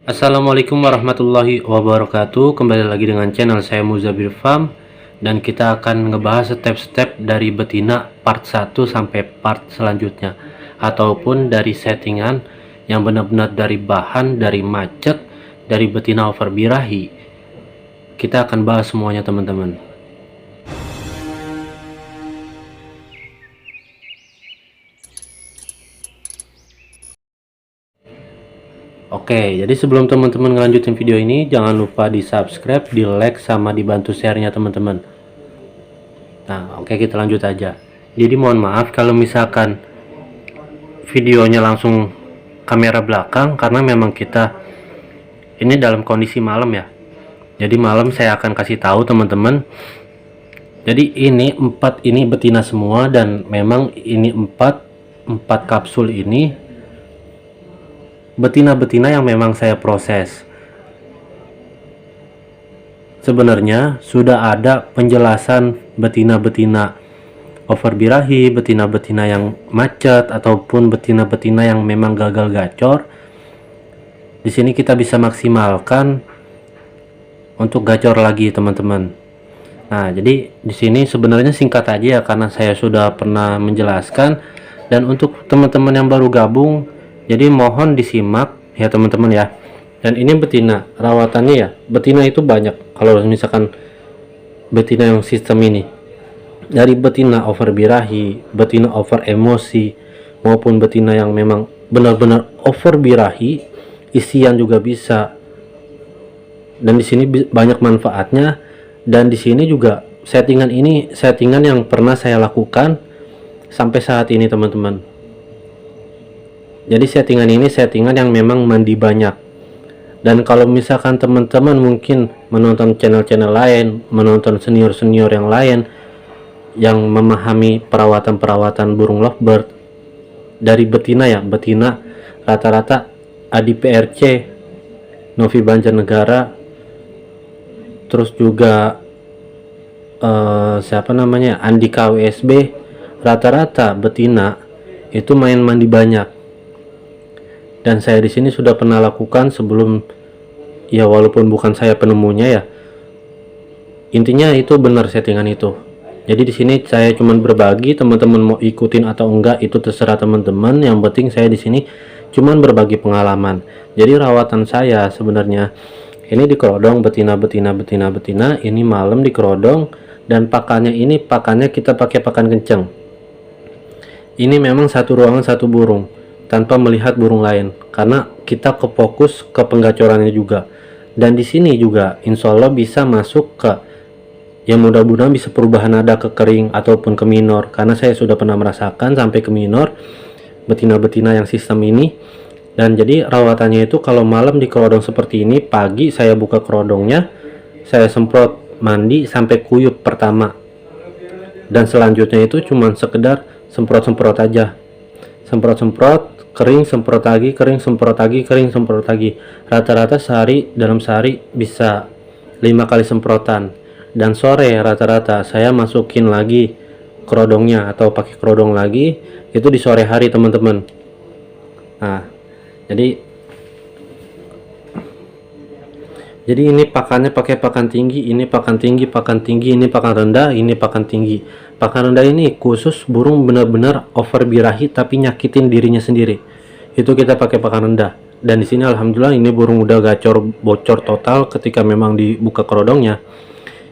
Assalamualaikum warahmatullahi wabarakatuh. Kembali lagi dengan channel saya Muzabir Farm, dan kita akan ngebahas step-step dari betina part 1 sampai part selanjutnya, ataupun dari settingan yang benar-benar dari bahan, dari macet, dari betina over birahi. Kita akan bahas semuanya teman-teman. Oke, jadi sebelum teman-teman ngelanjutin video ini, jangan lupa di subscribe, di like, sama dibantu share-nya teman-teman. Nah, oke, kita lanjut aja. Jadi mohon maaf kalau misalkan videonya langsung kamera belakang, karena memang kita ini dalam kondisi malam ya. Jadi malam saya akan kasih tahu teman-teman. Jadi ini betina semua, dan memang ini empat kapsul ini betina-betina yang memang saya proses. Sebenarnya sudah ada penjelasan betina-betina over birahi, betina-betina yang macet, ataupun betina-betina yang memang gagal gacor. Di sini kita bisa maksimalkan untuk gacor lagi teman-teman. Nah, jadi di sini sebenarnya singkat aja ya, karena saya sudah pernah menjelaskan. Dan untuk teman-teman yang baru gabung, jadi mohon disimak ya teman-teman ya. Dan ini betina rawatannya ya, betina itu banyak. Kalau misalkan betina yang sistem ini, dari betina over birahi, betina over emosi, maupun betina yang memang benar-benar over birahi, isian juga bisa. Dan di sini banyak manfaatnya. Dan di sini juga settingan ini settingan yang pernah saya lakukan sampai saat ini teman-teman. Jadi settingan ini settingan yang memang mandi banyak. Dan kalau misalkan teman-teman mungkin menonton channel-channel lain, menonton senior-senior yang lain yang memahami perawatan burung lovebird dari betina ya, betina rata-rata Adi PRC, Novi Banjarnegara, terus juga siapa namanya, Andika WSB, rata-rata betina itu main mandi banyak. Dan saya di sini sudah pernah lakukan sebelum ya, walaupun bukan saya penemunya ya. Intinya itu benar settingan itu. Jadi di sini saya cuman berbagi, teman-teman mau ikutin atau enggak itu terserah teman-teman. Yang penting saya di sini cuman berbagi pengalaman. Jadi rawatan saya sebenarnya ini di kerodong betina, ini malam di kerodong. Dan pakannya kita pakai pakan kenceng. Ini memang satu ruangan satu burung, tanpa melihat burung lain, karena kita kefokus ke penggacorannya juga. Dan di sini juga insya Allah bisa masuk ke yang mudah-mudahan bisa perubahan nada ke kering ataupun ke minor, karena saya sudah pernah merasakan sampai ke minor betina-betina yang sistem ini. Dan jadi rawatannya itu kalau malam di kerodong seperti ini, pagi saya buka kerodongnya, saya semprot mandi sampai kuyup pertama, dan selanjutnya itu cuman sekedar semprot-semprot aja, semprot-semprot, kering, semprot lagi, kering, semprot lagi, kering, semprot lagi. Rata-rata dalam sehari bisa 5 kali semprotan. Dan sore rata-rata saya masukin lagi kerodongnya atau pakai kerodong lagi, itu di sore hari teman-teman. Nah, jadi ini pakannya pakai pakan tinggi, ini pakan tinggi, pakan tinggi, ini pakan rendah, ini pakan tinggi. Pakan rendah ini khusus burung benar-benar over birahi tapi nyakitin dirinya sendiri. Itu kita pakai pakan rendah. Dan di sini alhamdulillah ini burung udah gacor bocor total ketika memang dibuka kerodongnya.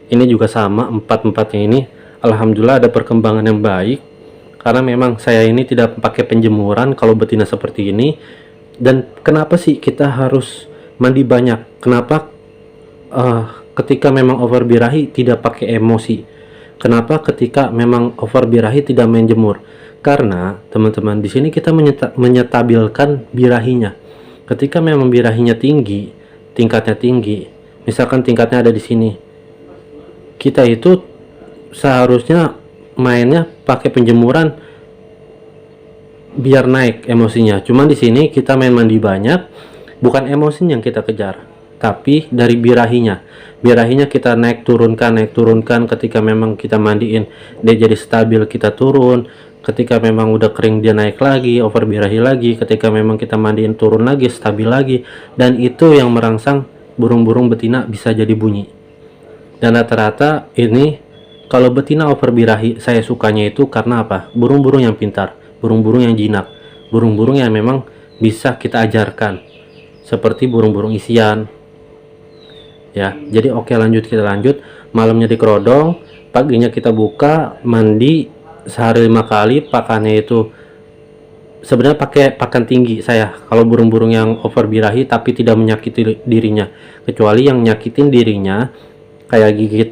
Ini juga sama, empat-empatnya ini alhamdulillah ada perkembangan yang baik. Karena memang saya ini tidak pakai penjemuran kalau betina seperti ini. Dan kenapa sih kita harus mandi banyak? Kenapa ketika memang over birahi tidak pakai emosi? Kenapa ketika memang over birahi tidak main jemur? Karena teman-teman di sini kita menyetabilkan birahinya. Ketika memang birahinya tinggi, tingkatnya tinggi, misalkan tingkatnya ada di sini, kita itu seharusnya mainnya pakai penjemuran biar naik emosinya. Cuman di sini kita main mandi banyak, bukan emosinya yang kita kejar, tapi dari birahinya kita naik turunkan. Ketika memang kita mandiin dia jadi stabil, kita turun. ketika memang udah kering dia naik lagi, over birahi lagi, ketika memang kita mandiin turun lagi, stabil lagi, dan itu yang merangsang burung-burung betina bisa jadi bunyi. Dan rata-rata ini kalau betina over birahi saya sukanya itu karena apa? Burung-burung yang pintar, burung-burung yang jinak, burung-burung yang memang bisa kita ajarkan, seperti burung-burung isian ya. Jadi oke, lanjut, kita lanjut. Malamnya dikerodong, paginya kita buka, mandi sehari 5 kali. Pakannya itu sebenarnya pakai pakan tinggi saya kalau burung-burung yang over birahi, tapi tidak menyakiti dirinya. Kecuali yang nyakitin dirinya kayak gigit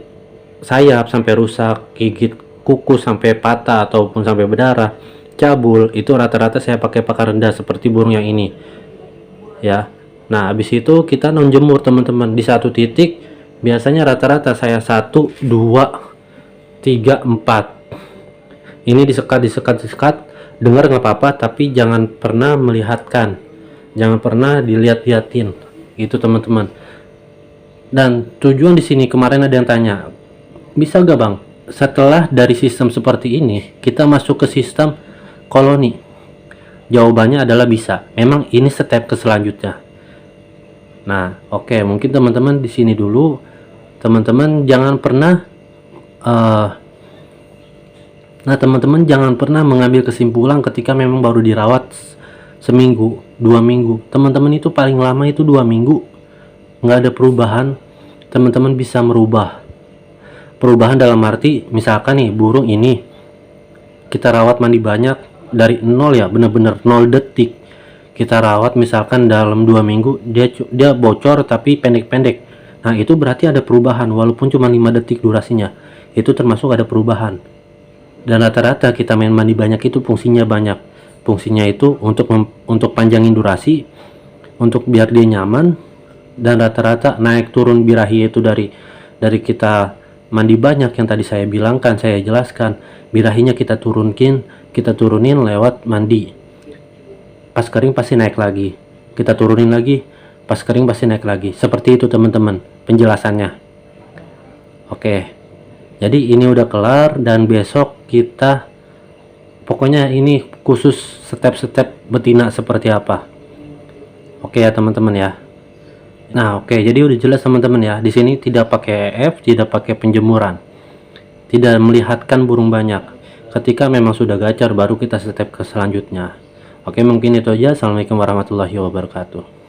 sayap sampai rusak, gigit kuku sampai patah ataupun sampai berdarah, cabul, itu rata-rata saya pakai pakan rendah seperti burung yang ini ya. Nah, habis itu kita non jemur teman-teman di satu titik. Biasanya rata-rata saya 1, 2, 3, 4 ini disekat. Dengar nggak apa-apa, tapi jangan pernah melihatkan, jangan pernah dilihat-liatin itu teman-teman. Dan tujuan di sini, kemarin ada yang tanya, bisa gak bang setelah dari sistem seperti ini kita masuk ke sistem koloni? Jawabannya adalah bisa. Memang ini step ke selanjutnya. Nah, oke, mungkin teman-teman di sini dulu. Teman-teman jangan pernah teman-teman jangan pernah mengambil kesimpulan ketika memang baru dirawat seminggu, 2 minggu. Teman-teman itu paling lama itu 2 minggu nggak ada perubahan. Teman-teman bisa merubah. Perubahan dalam arti, misalkan nih burung ini kita rawat mandi banyak dari 0 ya, bener-bener 0 detik. Kita rawat misalkan dalam 2 minggu dia bocor tapi pendek-pendek. Nah, itu berarti ada perubahan walaupun cuma 5 detik durasinya. Itu termasuk ada perubahan. Dan rata-rata kita main mandi banyak itu fungsinya banyak. Fungsinya itu untuk panjangin durasi, untuk biar dia nyaman, dan rata-rata naik turun birahi itu dari kita mandi banyak yang tadi saya bilangkan, saya jelaskan. Birahinya kita turunin lewat mandi. Pas kering pasti naik lagi. Kita turunin lagi, pas kering pasti naik lagi. Seperti itu teman-teman penjelasannya. Oke, jadi ini udah kelar, dan besok kita pokoknya ini khusus step-step betina seperti apa. Oke ya teman-teman ya. Nah, oke, jadi udah jelas teman-teman ya. Di sini tidak pakai EF, tidak pakai penjemuran, tidak melihatkan burung banyak. Ketika memang sudah gacor baru kita step ke selanjutnya. Oke, mungkin itu aja. Assalamualaikum warahmatullahi wabarakatuh.